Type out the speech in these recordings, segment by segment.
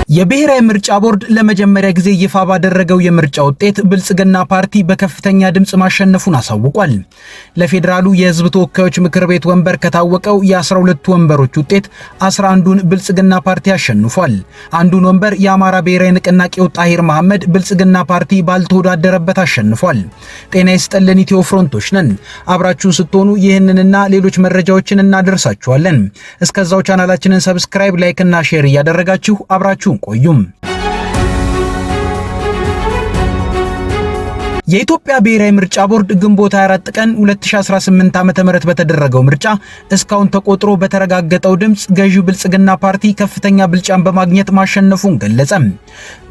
የብሔራዊ ምርጫ ቦርድ ለመጀመሪያ ጊዜ ይፋ ባደረገው የምርጫ ውጤት ብልጽግና ፓርቲ በከፍተኛ ድምጽ ማሸነፉን አሳውቋል። ለፌዴራሉ የሕዝብ ተወካዮች ምክር ቤት ወንበር ከታወቀው የ12 ወንበሮች ውጤት 11ዱን ብልጽግና ፓርቲ አሸንፏል። አንዱን ወንበር የአማራ ብሔራዊ ንቅናቄው ጣሂር መሐመድ ብልጽግና ፓርቲ ባልተወዳደረበት አሸንፏል። ጤና ይስጥልን ኢትዮ ፍሮንቶች ነን። አብራችሁን ስትሆኑ ይህንንና ሌሎች መረጃዎችን እናደርሳችኋለን። እስከዛው ቻናላችንን ሰብስክራይብ፣ ላይክ እና ሼር እያደረጋችሁ አብራችሁ ቆዩም። የኢትዮጵያ ብሔራዊ ምርጫ ቦርድ ግንቦት 24 ቀን 2018 ዓ.ም በተደረገው ምርጫ እስካሁን ተቆጥሮ በተረጋገጠው ድምጽ ገዢው ብልጽግና ፓርቲ ከፍተኛ ብልጫን በማግኘት ማሸነፉን ገለጸ።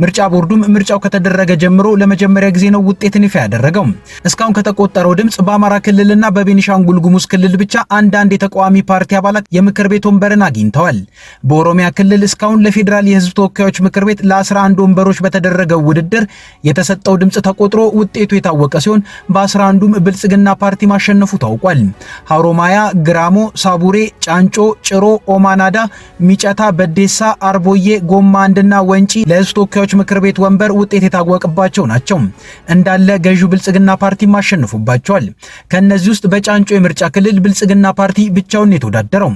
ምርጫ ቦርዱም ምርጫው ከተደረገ ጀምሮ ለመጀመሪያ ጊዜ ነው ውጤትን ይፋ ያደረገው። እስካሁን ከተቆጠረው ድምጽ በአማራ ክልልና በቤኒሻንጉል ጉሙዝ ክልል ብቻ አንዳንድ የተቃዋሚ ፓርቲ አባላት የምክር ቤት ወንበርን አግኝተዋል። በኦሮሚያ ክልል እስካሁን ለፌዴራል የሕዝብ ተወካዮች ምክር ቤት ለ11 ወንበሮች በተደረገው ውድድር የተሰጠው ድምጽ ተቆጥሮ ውጤቱ የታወቀ ሲሆን በ11ዱም ብልጽግና ፓርቲ ማሸነፉ ታውቋል። ሀሮማያ፣ ግራሞ፣ ሳቡሬ፣ ጫንጮ፣ ጭሮ፣ ኦማናዳ፣ ሚጨታ፣ በዴሳ፣ አርቦዬ፣ ጎማ አንድና ወንጪ ለሕዝብ ተወካዮች ምክር ቤት ወንበር ውጤት የታወቀባቸው ናቸው። እንዳለ ገዢው ብልጽግና ፓርቲ ማሸነፉባቸዋል። ከነዚህ ውስጥ በጫንጮ የምርጫ ክልል ብልጽግና ፓርቲ ብቻውን የተወዳደረው።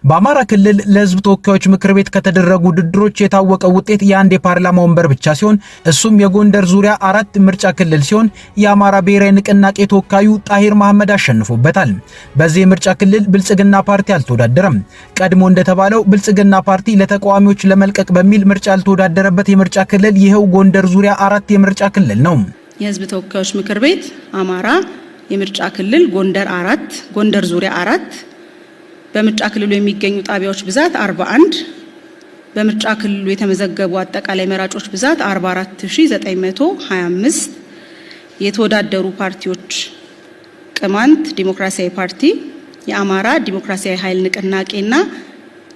በአማራ ክልል ለሕዝብ ተወካዮች ምክር ቤት ከተደረጉ ውድድሮች የታወቀው ውጤት የአንድ የፓርላማ ወንበር ብቻ ሲሆን እሱም የጎንደር ዙሪያ 4 ምርጫ ክልል ሲሆን የአማራ ብሔራዊ ንቅናቄ ተወካዩ ጣሂር መሐመድ አሸንፎበታል። በዚህ ምርጫ ክልል ብልጽግና ፓርቲ አልተወዳደረም። ቀድሞ እንደተባለው ብልጽግና ፓርቲ ለተቃዋሚዎች ለመልቀቅ በሚል ምርጫ ያልተወዳደረበት የምርጫ ክልል ይሄው ጎንደር ዙሪያ 4 የምርጫ ክልል ነው። የሕዝብ ተወካዮች ምክር ቤት አማራ የምርጫ ክልል ጎንደር 4፣ ጎንደር ዙሪያ 4፣ በምርጫ ክልሉ የሚገኙ ጣቢያዎች ብዛት 41፣ በምርጫ ክልሉ የተመዘገቡ አጠቃላይ መራጮች ብዛት 44925፣ የተወዳደሩ ፓርቲዎች ቅማንት ዲሞክራሲያዊ ፓርቲ፣ የአማራ ዲሞክራሲያዊ ኃይል ንቅናቄና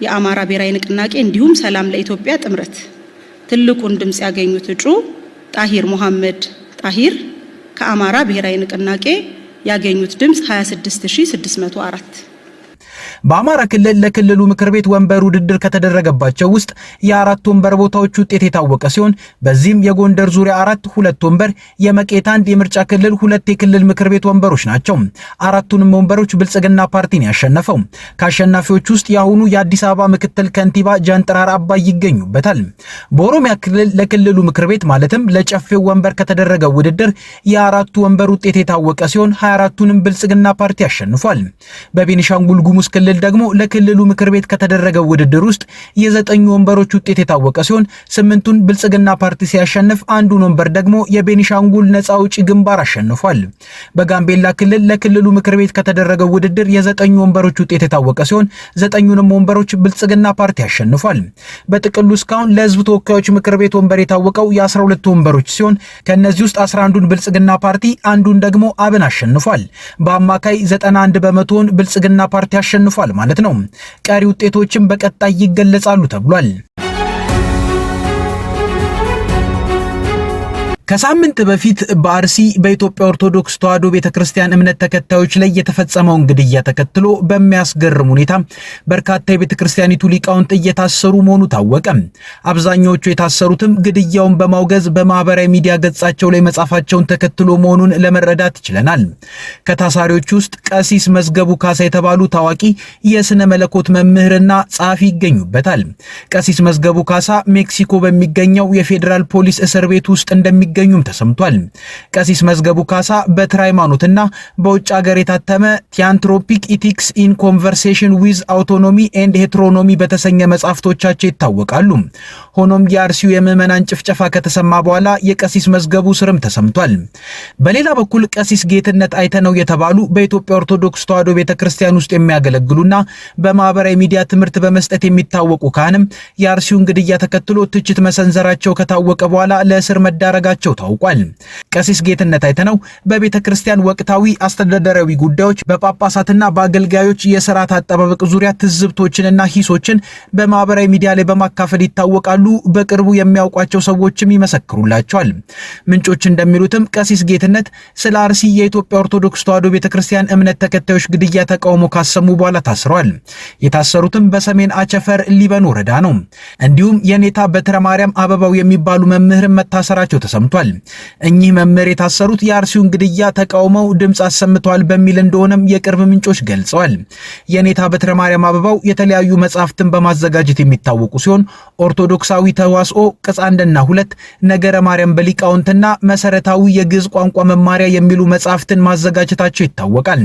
የአማራ ብሔራዊ ንቅናቄ እንዲሁም ሰላም ለኢትዮጵያ ጥምረት። ትልቁን ድምጽ ያገኙት እጩ ጣሂር መሐመድ ጣሂር ከአማራ ብሔራዊ ንቅናቄ ያገኙት ድምጽ 26604። በአማራ ክልል ለክልሉ ምክር ቤት ወንበር ውድድር ከተደረገባቸው ውስጥ የ4 ወንበር ቦታዎች ውጤት የታወቀ ሲሆን በዚህም የጎንደር ዙሪያ 4 2 ወንበር፣ የመቄት 1 የምርጫ ክልል 2 የክልል ምክር ቤት ወንበሮች ናቸው። 4ቱንም ወንበሮች ብልጽግና ፓርቲን ያሸነፈው። ከአሸናፊዎች ውስጥ የአሁኑ የአዲስ አበባ ምክትል ከንቲባ ጃንጥራር አባይ ይገኙበታል። በኦሮሚያ ክልል ለክልሉ ምክር ቤት ማለትም ለጨፌው ወንበር ከተደረገው ውድድር የ4ቱ ወንበር ውጤት የታወቀ ሲሆን 24ቱንም ብልጽግና ፓርቲ አሸንፏል። በቤኒሻንጉል ጉሙዝ ክልል ደግሞ ለክልሉ ምክር ቤት ከተደረገው ውድድር ውስጥ የ9 ወንበሮች ውጤት የታወቀ ሲሆን 8ቱን ብልጽግና ፓርቲ ሲያሸንፍ አንዱን ወንበር ደግሞ የቤኒሻንጉል ነፃ አውጪ ግንባር አሸንፏል። በጋምቤላ ክልል ለክልሉ ምክር ቤት ከተደረገው ውድድር የ9 ወንበሮች ውጤት የታወቀ ሲሆን 9ኙንም ወንበሮች ብልጽግና ፓርቲ አሸንፏል። በጥቅሉ እስካሁን ለሕዝብ ተወካዮች ምክር ቤት ወንበር የታወቀው የ12 ወንበሮች ሲሆን ከነዚህ ውስጥ 11ዱን ብልጽግና ፓርቲ አንዱን ደግሞ አብን አሸንፏል። በአማካይ 91 በመቶውን ብልጽግና ፓርቲ አሸንፏል ማለት ነው። ቀሪ ውጤቶችም በቀጣይ ይገለጻሉ ተብሏል። ከሳምንት በፊት በአርሲ በኢትዮጵያ ኦርቶዶክስ ተዋሕዶ ቤተክርስቲያን እምነት ተከታዮች ላይ የተፈጸመውን ግድያ ተከትሎ በሚያስገርም ሁኔታ በርካታ የቤተክርስቲያኒቱ ሊቃውንት እየታሰሩ መሆኑ ታወቀ። አብዛኛዎቹ የታሰሩትም ግድያውን በማውገዝ በማህበራዊ ሚዲያ ገጻቸው ላይ መጻፋቸውን ተከትሎ መሆኑን ለመረዳት ይችላል። ከታሳሪዎች ውስጥ ቀሲስ መዝገቡ ካሳ የተባሉ ታዋቂ የስነ መለኮት መምህርና ጸሐፊ ይገኙበታል። ቀሲስ መዝገቡ ካሳ ሜክሲኮ በሚገኘው የፌዴራል ፖሊስ እስር ቤት ውስጥ እንደሚገኙም ተሰምቷል። ቀሲስ መዝገቡ ካሳ በትረ ሃይማኖትና በውጭ ሀገር የታተመ ቲያንትሮፒክ ኢቲክስ ኢን ኮንቨርሴሽን ዊዝ አውቶኖሚ ኤንድ ሄትሮኖሚ በተሰኘ መጽሐፍቶቻቸው ይታወቃሉ። ሆኖም የአርሲው የምዕመናን ጭፍጨፋ ከተሰማ በኋላ የቀሲስ መዝገቡ ስርም ተሰምቷል። በሌላ በኩል ቀሲስ ጌትነት አይተነው የተባሉ በኢትዮጵያ ኦርቶዶክስ ተዋሕዶ ቤተክርስቲያን ውስጥ የሚያገለግሉና በማህበራዊ ሚዲያ ትምህርት በመስጠት የሚታወቁ ካህንም የአርሲውን ግድያ ተከትሎ ትችት መሰንዘራቸው ከታወቀ በኋላ ለእስር መዳረጋቸው ታውቋል። ቀሲስ ጌትነት አይተነው በቤተክርስቲያን ወቅታዊ አስተዳደራዊ ጉዳዮች በጳጳሳትና በአገልጋዮች የሥርዓት አጠባበቅ ዙሪያ ትዝብቶችንና ሂሶችን በማህበራዊ ሚዲያ ላይ በማካፈል ይታወቃሉ እንዳሉ በቅርቡ የሚያውቋቸው ሰዎችም ይመሰክሩላቸዋል። ምንጮች እንደሚሉትም ቀሲስ ጌትነት ስለ አርሲ የኢትዮጵያ ኦርቶዶክስ ተዋሕዶ ቤተክርስቲያን እምነት ተከታዮች ግድያ ተቃውሞ ካሰሙ በኋላ ታስረዋል። የታሰሩትም በሰሜን አቸፈር ሊበን ወረዳ ነው። እንዲሁም የኔታ በትረ ማርያም አበባው የሚባሉ መምህርም መታሰራቸው ተሰምቷል። እኚህ መምህር የታሰሩት የአርሲውን ግድያ ተቃውመው ድምፅ አሰምተዋል በሚል እንደሆነም የቅርብ ምንጮች ገልጸዋል። የኔታ በትረ ማርያም አበባው የተለያዩ መጽሐፍትን በማዘጋጀት የሚታወቁ ሲሆን ኦርቶዶክሳዊ ተዋስኦ ቅጽ 1 እና 2፣ ነገረ ማርያም በሊቃውንትና መሰረታዊ የግዕዝ ቋንቋ መማሪያ የሚሉ መጽሐፍትን ማዘጋጀታቸው ይታወቃል።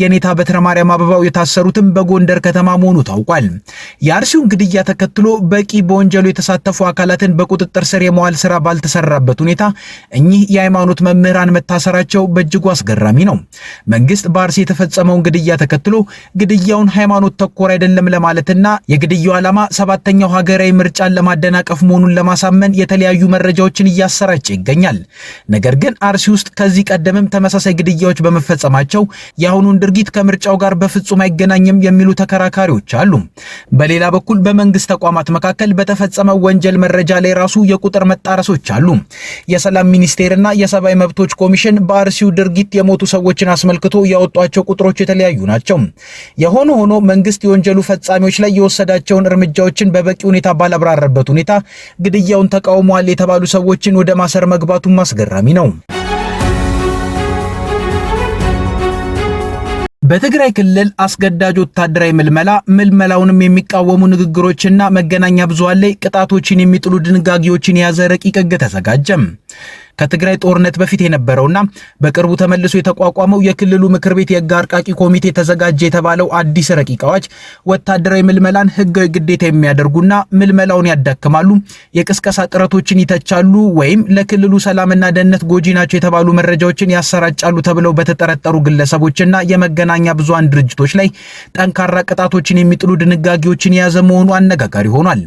የኔታ በትረ ማርያም አበባው የታሰሩትም በጎንደር ከተማ መሆኑ ታውቋል። የአርሲውን ግድያ ተከትሎ በቂ በወንጀሉ የተሳተፉ አካላትን በቁጥጥር ስር የመዋል ስራ ባልተሰራበት ሁኔታ እኚህ የሃይማኖት መምህራን መታሰራቸው በእጅጉ አስገራሚ ነው። መንግስት በአርሲ የተፈጸመውን ግድያ ተከትሎ ግድያውን ሃይማኖት ተኮር አይደለም ለማለትና የግድያው ዓላማ 7ኛው ሀገራዊ ምርጫን ለማደናቀፍ መሆኑን ለማሳመን የተለያዩ መረጃዎችን እያሰራጨ ይገኛል። ነገር ግን አርሲ ውስጥ ከዚህ ቀደምም ተመሳሳይ ግድያዎች በመፈጸማቸው የአሁኑን ድርጊት ከምርጫው ጋር በፍጹም አይገናኝም የሚሉ ተከራካሪዎች አሉ። በሌላ በኩል በመንግስት ተቋማት መካከል በተፈጸመው ወንጀል መረጃ ላይ ራሱ የቁጥር መጣረሶች አሉ። የሰላም ሚኒስቴርና የሰብአዊ መብቶች ኮሚሽን በአርሲው ድርጊት የሞቱ ሰዎችን አስመልክቶ ያወጧቸው ቁጥሮች የተለያዩ ናቸው። የሆነ ሆኖ መንግስት የወንጀሉ ፈጻሚዎች ላይ የወሰዳቸውን እርምጃዎችን በበቂ ሁኔታ ባላብራራበት ሁኔታ ግድያውን ተቃውመዋል የተባሉ ሰዎችን ወደ ማሰር መግባቱም አስገራሚ ነው። በትግራይ ክልል አስገዳጅ ወታደራዊ ምልመላውንም የሚቃወሙ ንግግሮችና መገናኛ ብዙሃን ላይ ቅጣቶችን የሚጥሉ ድንጋጌዎችን የያዘ ረቂቅ ሕግ ተዘጋጀም። ከትግራይ ጦርነት በፊት የነበረውና በቅርቡ ተመልሶ የተቋቋመው የክልሉ ምክር ቤት የሕግ አርቃቂ ኮሚቴ ተዘጋጀ የተባለው አዲስ ረቂቅ አዋጅ ወታደራዊ ምልመላን ሕጋዊ ግዴታ የሚያደርጉና ምልመላውን ያዳክማሉ፣ የቅስቀሳ ጥረቶችን ይተቻሉ ወይም ለክልሉ ሰላምና ደህንነት ጎጂ ናቸው የተባሉ መረጃዎችን ያሰራጫሉ ተብለው በተጠረጠሩ ግለሰቦችና የመገናኛ ብዙሃን ድርጅቶች ላይ ጠንካራ ቅጣቶችን የሚጥሉ ድንጋጌዎችን የያዘ መሆኑ አነጋጋሪ ሆኗል።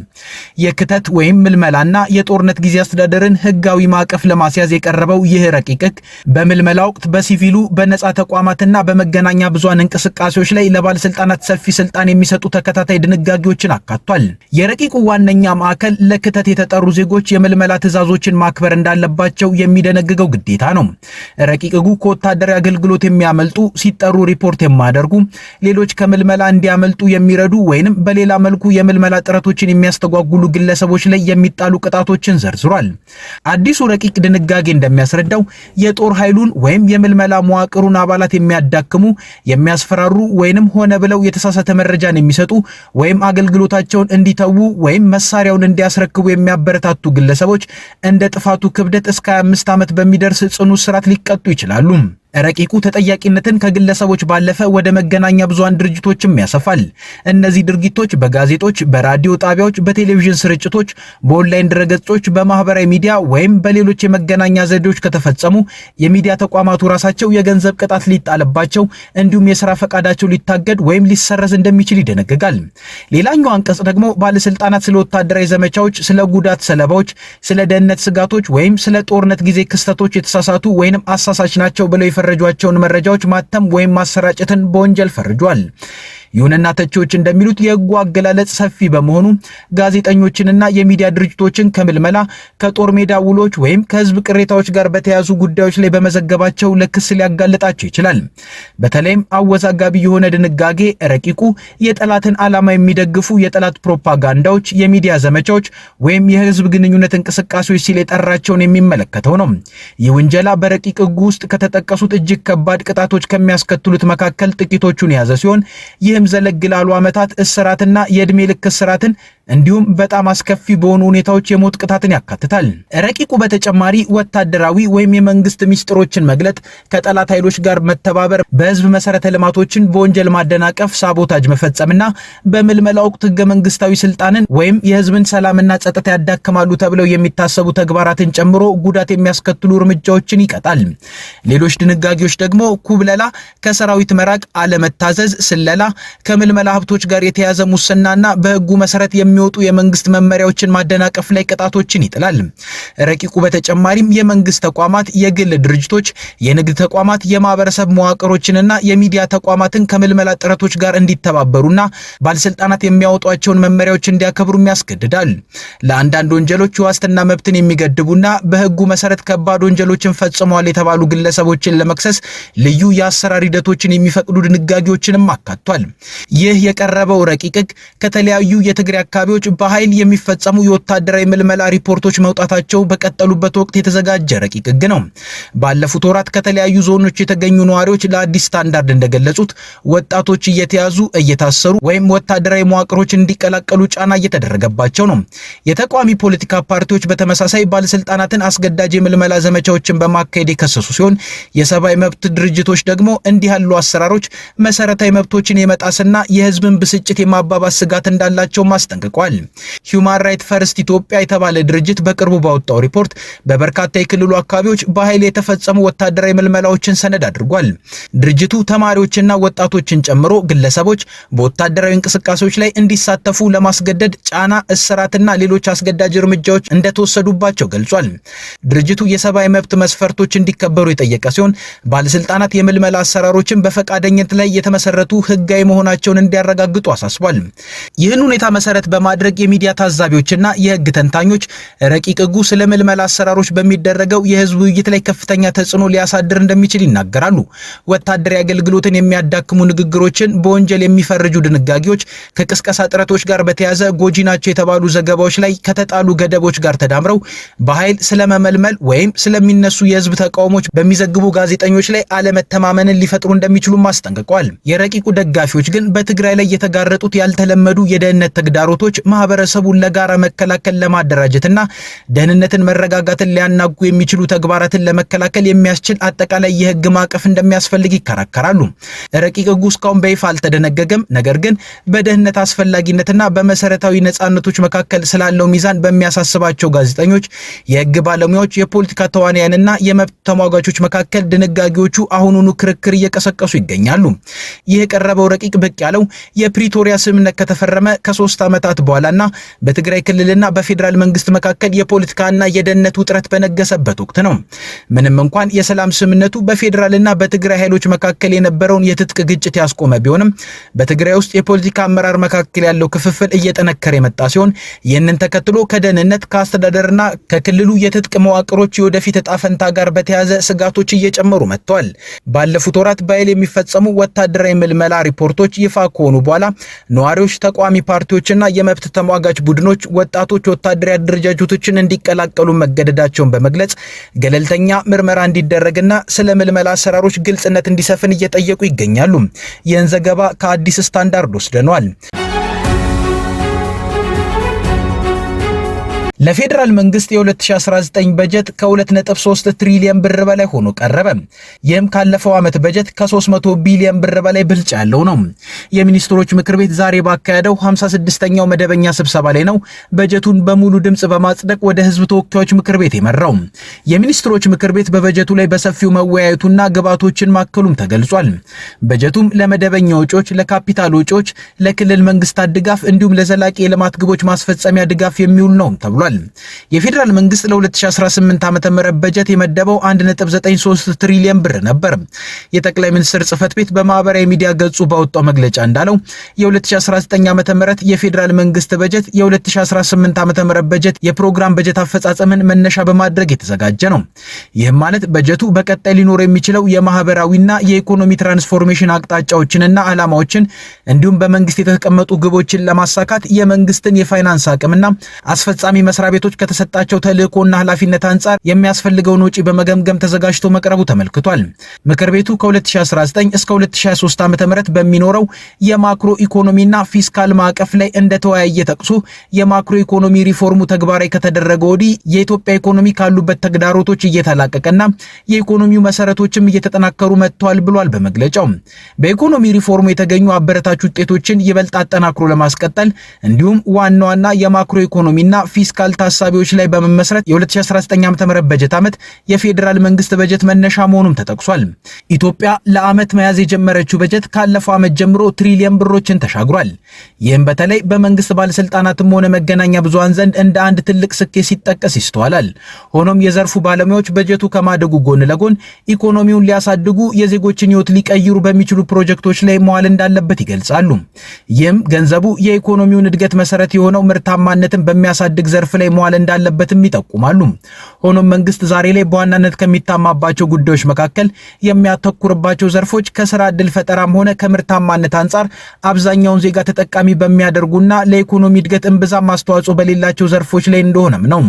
የክተት ወይም ምልመላና የጦርነት ጊዜ አስተዳደርን ሕጋዊ ማዕቀፍ ለማስያዝ የቀረበው ይህ ረቂቅ ሕግ በምልመላ ወቅት በሲቪሉ በነጻ ተቋማትና በመገናኛ ብዙሃን እንቅስቃሴዎች ላይ ለባለስልጣናት ሰፊ ስልጣን የሚሰጡ ተከታታይ ድንጋጌዎችን አካቷል። የረቂቁ ዋነኛ ማዕከል ለክተት የተጠሩ ዜጎች የምልመላ ትዕዛዞችን ማክበር እንዳለባቸው የሚደነግገው ግዴታ ነው። ረቂቅ ሕጉ ከወታደራዊ አገልግሎት የሚያመልጡ፣ ሲጠሩ ሪፖርት የማያደርጉ፣ ሌሎች ከምልመላ እንዲያመልጡ የሚረዱ ወይንም በሌላ መልኩ የምልመላ ጥረቶችን የሚያስተጓጉሉ ግለሰቦች ላይ የሚጣሉ ቅጣቶችን ዘርዝሯል። አዲሱ ረቂቅ ድንጋጌ እንደሚያስረዳው የጦር ኃይሉን ወይም የምልመላ መዋቅሩን አባላት የሚያዳክሙ፣ የሚያስፈራሩ ወይንም ሆነ ብለው የተሳሳተ መረጃን የሚሰጡ ወይም አገልግሎታቸውን እንዲተዉ ወይም መሳሪያውን እንዲያስረክቡ የሚያበረታቱ ግለሰቦች እንደ ጥፋቱ ክብደት እስከ 25 ዓመት በሚደርስ ጽኑ እስራት ሊቀጡ ይችላሉ። ረቂቁ ተጠያቂነትን ከግለሰቦች ባለፈ ወደ መገናኛ ብዙሃን ድርጅቶችም ያሰፋል። እነዚህ ድርጊቶች በጋዜጦች፣ በራዲዮ ጣቢያዎች፣ በቴሌቪዥን ስርጭቶች፣ በኦንላይን ድረገጾች፣ በማህበራዊ ሚዲያ ወይም በሌሎች የመገናኛ ዘዴዎች ከተፈጸሙ የሚዲያ ተቋማቱ ራሳቸው የገንዘብ ቅጣት ሊጣልባቸው እንዲሁም የሥራ ፈቃዳቸው ሊታገድ ወይም ሊሰረዝ እንደሚችል ይደነግጋል። ሌላኛው አንቀጽ ደግሞ ባለስልጣናት ስለ ወታደራዊ ዘመቻዎች፣ ስለ ጉዳት ሰለባዎች፣ ስለ ደህንነት ስጋቶች ወይም ስለ ጦርነት ጊዜ ክስተቶች የተሳሳቱ ወይም አሳሳች ናቸው ብለው የፈረጇቸውን መረጃዎች ማተም ወይም ማሰራጨትን በወንጀል ፈርጇል። ይሁንና ተቺዎች እንደሚሉት የሕጉ አገላለጽ ሰፊ በመሆኑ ጋዜጠኞችንና የሚዲያ ድርጅቶችን ከምልመላ፣ ከጦር ሜዳ ውሎች ወይም ከህዝብ ቅሬታዎች ጋር በተያያዙ ጉዳዮች ላይ በመዘገባቸው ለክስ ሊያጋልጣቸው ይችላል። በተለይም አወዛጋቢ የሆነ ድንጋጌ ረቂቁ የጠላትን ዓላማ የሚደግፉ የጠላት ፕሮፓጋንዳዎች፣ የሚዲያ ዘመቻዎች ወይም የህዝብ ግንኙነት እንቅስቃሴዎች ሲል የጠራቸውን የሚመለከተው ነው። ይህ ውንጀላ በረቂቅ ሕጉ ውስጥ ከተጠቀሱት እጅግ ከባድ ቅጣቶች ከሚያስከትሉት መካከል ጥቂቶቹን የያዘ ሲሆን ዘለግ ላሉ ዓመታት እስራትና የዕድሜ ልክ እስራትን እንዲሁም በጣም አስከፊ በሆኑ ሁኔታዎች የሞት ቅጣትን ያካትታል። ረቂቁ በተጨማሪ ወታደራዊ ወይም የመንግስት ሚስጥሮችን መግለጥ፣ ከጠላት ኃይሎች ጋር መተባበር፣ በህዝብ መሰረተ ልማቶችን በወንጀል ማደናቀፍ፣ ሳቦታጅ መፈጸምና በምልመላ ወቅት ህገ መንግስታዊ ስልጣንን ወይም የህዝብን ሰላምና ጸጥታ ያዳክማሉ ተብለው የሚታሰቡ ተግባራትን ጨምሮ ጉዳት የሚያስከትሉ እርምጃዎችን ይቀጣል። ሌሎች ድንጋጌዎች ደግሞ ኩብለላ፣ ከሰራዊት መራቅ፣ አለመታዘዝ፣ ስለላ፣ ከምልመላ ሀብቶች ጋር የተያዘ ሙስናና በህጉ መሰረት የሚወጡ የሚወጡ የመንግስት መመሪያዎችን ማደናቀፍ ላይ ቅጣቶችን ይጥላል። ረቂቁ በተጨማሪም የመንግስት ተቋማት፣ የግል ድርጅቶች፣ የንግድ ተቋማት፣ የማህበረሰብ መዋቅሮችንና የሚዲያ ተቋማትን ከምልመላ ጥረቶች ጋር እንዲተባበሩና ባለስልጣናት የሚያወጧቸውን መመሪያዎች እንዲያከብሩም ያስገድዳል። ለአንዳንድ ወንጀሎች የዋስትና መብትን የሚገድቡና በህጉ መሰረት ከባድ ወንጀሎችን ፈጽመዋል የተባሉ ግለሰቦችን ለመክሰስ ልዩ የአሰራር ሂደቶችን የሚፈቅዱ ድንጋጌዎችንም አካቷል። ይህ የቀረበው ረቂቅ ህግ ከተለያዩ የትግራይ አካባቢዎች በኃይል የሚፈጸሙ የወታደራዊ ምልመላ ሪፖርቶች መውጣታቸው በቀጠሉበት ወቅት የተዘጋጀ ረቂቅ ህግ ነው። ባለፉት ወራት ከተለያዩ ዞኖች የተገኙ ነዋሪዎች ለአዲስ ስታንዳርድ እንደገለጹት ወጣቶች እየተያዙ እየታሰሩ ወይም ወታደራዊ መዋቅሮች እንዲቀላቀሉ ጫና እየተደረገባቸው ነው። የተቃዋሚ ፖለቲካ ፓርቲዎች በተመሳሳይ ባለስልጣናትን አስገዳጅ የምልመላ ዘመቻዎችን በማካሄድ የከሰሱ ሲሆን የሰብአዊ መብት ድርጅቶች ደግሞ እንዲህ ያሉ አሰራሮች መሰረታዊ መብቶችን የመጣስና የህዝብን ብስጭት የማባባስ ስጋት እንዳላቸው አስጠንቅቋል። ሂውማን ራይት ፈርስት ኢትዮጵያ የተባለ ድርጅት በቅርቡ ባወጣው ሪፖርት በበርካታ የክልሉ አካባቢዎች በኃይል የተፈጸሙ ወታደራዊ ምልመላዎችን ሰነድ አድርጓል። ድርጅቱ ተማሪዎችና ወጣቶችን ጨምሮ ግለሰቦች በወታደራዊ እንቅስቃሴዎች ላይ እንዲሳተፉ ለማስገደድ ጫና፣ እስራትና ሌሎች አስገዳጅ እርምጃዎች እንደተወሰዱባቸው ገልጿል። ድርጅቱ የሰብአዊ መብት መስፈርቶች እንዲከበሩ የጠየቀ ሲሆን ባለስልጣናት የምልመላ አሰራሮችን በፈቃደኝነት ላይ የተመሰረቱ ህጋዊ መሆናቸውን እንዲያረጋግጡ አሳስቧል። ይህን ሁኔታ መሰረት በማድረግ የሚዲያ ታዛቢዎችና የህግ ተንታኞች ረቂቅ ህጉ ስለ ምልመላ አሰራሮች በሚደረገው የህዝብ ውይይት ላይ ከፍተኛ ተጽዕኖ ሊያሳድር እንደሚችል ይናገራሉ። ወታደራዊ አገልግሎትን የሚያዳክሙ ንግግሮችን በወንጀል የሚፈርጁ ድንጋጌዎች ከቅስቀሳ ጥረቶች ጋር በተያያዘ ጎጂ ናቸው የተባሉ ዘገባዎች ላይ ከተጣሉ ገደቦች ጋር ተዳምረው በኃይል ስለመመልመል ወይም ስለሚነሱ የህዝብ ተቃውሞች በሚዘግቡ ጋዜጠኞች ላይ አለመተማመንን ሊፈጥሩ እንደሚችሉ አስጠንቅቀዋል። የረቂቁ ደጋፊዎች ግን በትግራይ ላይ የተጋረጡት ያልተለመዱ የደህንነት ተግዳሮቶች ማህበረሰቡን ለጋራ መከላከል ለማደራጀትና ደህንነትን፣ መረጋጋትን ሊያናጉ የሚችሉ ተግባራትን ለመከላከል የሚያስችል አጠቃላይ የህግ ማዕቀፍ እንደሚያስፈልግ ይከራከራሉ። ረቂቅ ህጉ እስካሁን በይፋ አልተደነገገም። ነገር ግን በደህንነት አስፈላጊነትና በመሰረታዊ ነጻነቶች መካከል ስላለው ሚዛን በሚያሳስባቸው ጋዜጠኞች፣ የህግ ባለሙያዎች፣ የፖለቲካ ተዋንያንና የመብት ተሟጋቾች መካከል ድንጋጌዎቹ አሁኑኑ ክርክር እየቀሰቀሱ ይገኛሉ። ይህ የቀረበው ረቂቅ ብቅ ያለው የፕሪቶሪያ ስምምነት ከተፈረመ ከ3 ዓመታት በኋላና በትግራይ ክልልና በፌዴራል መንግስት መካከል የፖለቲካና የደህንነት ውጥረት በነገሰበት ወቅት ነው። ምንም እንኳን የሰላም ስምምነቱ በፌዴራልና በትግራይ ኃይሎች መካከል የነበረውን የትጥቅ ግጭት ያስቆመ ቢሆንም በትግራይ ውስጥ የፖለቲካ አመራር መካከል ያለው ክፍፍል እየጠነከረ የመጣ ሲሆን ይህንን ተከትሎ ከደህንነት፣ ከአስተዳደርና ከክልሉ የትጥቅ መዋቅሮች የወደፊት ዕጣ ፈንታ ጋር በተያያዘ ስጋቶች እየጨመሩ መጥተዋል። ባለፉት ወራት በኃይል የሚፈጸሙ ወታደራዊ ምልመላ ሪፖርቶች ይፋ ከሆኑ በኋላ ነዋሪዎች፣ ተቃዋሚ ፓርቲዎችና የመብት ተሟጋች ቡድኖች ወጣቶች ወታደራዊ አደረጃጀቶችን እንዲቀላቀሉ መገደዳቸውን በመግለጽ ገለልተኛ ምርመራ እንዲደረግና ስለ ምልመላ አሰራሮች ግልጽነት እንዲሰፍን እየጠየቁ ይገኛሉ። ይህን ዘገባ ከአዲስ ስታንዳርድ ወስደነዋል። ለፌዴራል መንግስት የ2019 በጀት ከ2.3 ትሪሊዮን ብር በላይ ሆኖ ቀረበ። ይህም ካለፈው ዓመት በጀት ከ300 ቢሊዮን ብር በላይ ብልጫ ያለው ነው። የሚኒስትሮች ምክር ቤት ዛሬ ባካሄደው 56ኛው መደበኛ ስብሰባ ላይ ነው በጀቱን በሙሉ ድምጽ በማጽደቅ ወደ ህዝብ ተወካዮች ምክር ቤት የመራው። የሚኒስትሮች ምክር ቤት በበጀቱ ላይ በሰፊው መወያየቱና ግብዓቶችን ማከሉም ተገልጿል። በጀቱም ለመደበኛ ወጪዎች፣ ለካፒታል ወጪዎች፣ ለክልል መንግስታት ድጋፍ እንዲሁም ለዘላቂ የልማት ግቦች ማስፈጸሚያ ድጋፍ የሚውል ነው ተብሏል። የፌዴራል መንግስት ለ2018 ዓ.ም በጀት የመደበው 1.93 ትሪሊዮን ብር ነበር። የጠቅላይ ሚኒስትር ጽህፈት ቤት በማህበራዊ ሚዲያ ገጹ ባወጣው መግለጫ እንዳለው የ2019 ዓ.ም የፌዴራል መንግስት በጀት የ2018 ዓ.ም በጀት የፕሮግራም በጀት አፈጻጸምን መነሻ በማድረግ የተዘጋጀ ነው። ይህም ማለት በጀቱ በቀጣይ ሊኖር የሚችለው የማህበራዊና የኢኮኖሚ ትራንስፎርሜሽን አቅጣጫዎችንና ዓላማዎችን እንዲሁም በመንግስት የተቀመጡ ግቦችን ለማሳካት የመንግስትን የፋይናንስ አቅምና አስፈጻሚ መስሪያ ቤቶች ከተሰጣቸው ተልእኮና ኃላፊነት አንጻር የሚያስፈልገውን ወጪ በመገምገም ተዘጋጅቶ መቅረቡ ተመልክቷል። ምክር ቤቱ ከ2019 እስከ 2023 ዓ.ም በሚኖረው የማክሮ ኢኮኖሚና ፊስካል ማዕቀፍ ላይ እንደተወያየ ጠቅሶ የማክሮ ኢኮኖሚ ሪፎርሙ ተግባራዊ ከተደረገ ወዲህ የኢትዮጵያ ኢኮኖሚ ካሉበት ተግዳሮቶች እየተላቀቀና የኢኮኖሚው መሰረቶችም እየተጠናከሩ መጥተዋል ብሏል። በመግለጫው በኢኮኖሚ ሪፎርሙ የተገኙ አበረታች ውጤቶችን ይበልጥ አጠናክሮ ለማስቀጠል እንዲሁም ዋና የማክሮ ኢኮኖሚና ፊስካል ፊስካል ታሳቢዎች ላይ በመመስረት የ2019 ዓ.ም በጀት ዓመት የፌዴራል መንግስት በጀት መነሻ መሆኑም ተጠቅሷል። ኢትዮጵያ ለዓመት መያዝ የጀመረችው በጀት ካለፈው ዓመት ጀምሮ ትሪሊየን ብሮችን ተሻግሯል። ይህም በተለይ በመንግስት ባለስልጣናትም ሆነ መገናኛ ብዙሃን ዘንድ እንደ አንድ ትልቅ ስኬት ሲጠቀስ ይስተዋላል። ሆኖም የዘርፉ ባለሙያዎች በጀቱ ከማደጉ ጎን ለጎን ኢኮኖሚውን ሊያሳድጉ የዜጎችን ህይወት ሊቀይሩ በሚችሉ ፕሮጀክቶች ላይ መዋል እንዳለበት ይገልጻሉ። ይህም ገንዘቡ የኢኮኖሚውን እድገት መሰረት የሆነው ምርታማነትን በሚያሳድግ ዘርፍ ላይ መዋል እንዳለበትም ይጠቁማሉ። ሆኖም መንግስት ዛሬ ላይ በዋናነት ከሚታማባቸው ጉዳዮች መካከል የሚያተኩርባቸው ዘርፎች ከስራ ዕድል ፈጠራም ሆነ ከምርታማነት አንጻር አብዛኛውን ዜጋ ተጠቃሚ በሚያደርጉና ለኢኮኖሚ እድገት እምብዛም አስተዋጽኦ በሌላቸው ዘርፎች ላይ እንደሆነም ነው።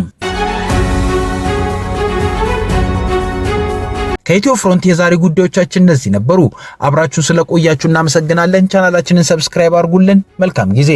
ከኢትዮ ፍሮንት የዛሬ ጉዳዮቻችን እነዚህ ነበሩ። አብራችሁን ስለቆያችሁ እናመሰግናለን። ቻናላችንን ሰብስክራይብ አድርጉልን። መልካም ጊዜ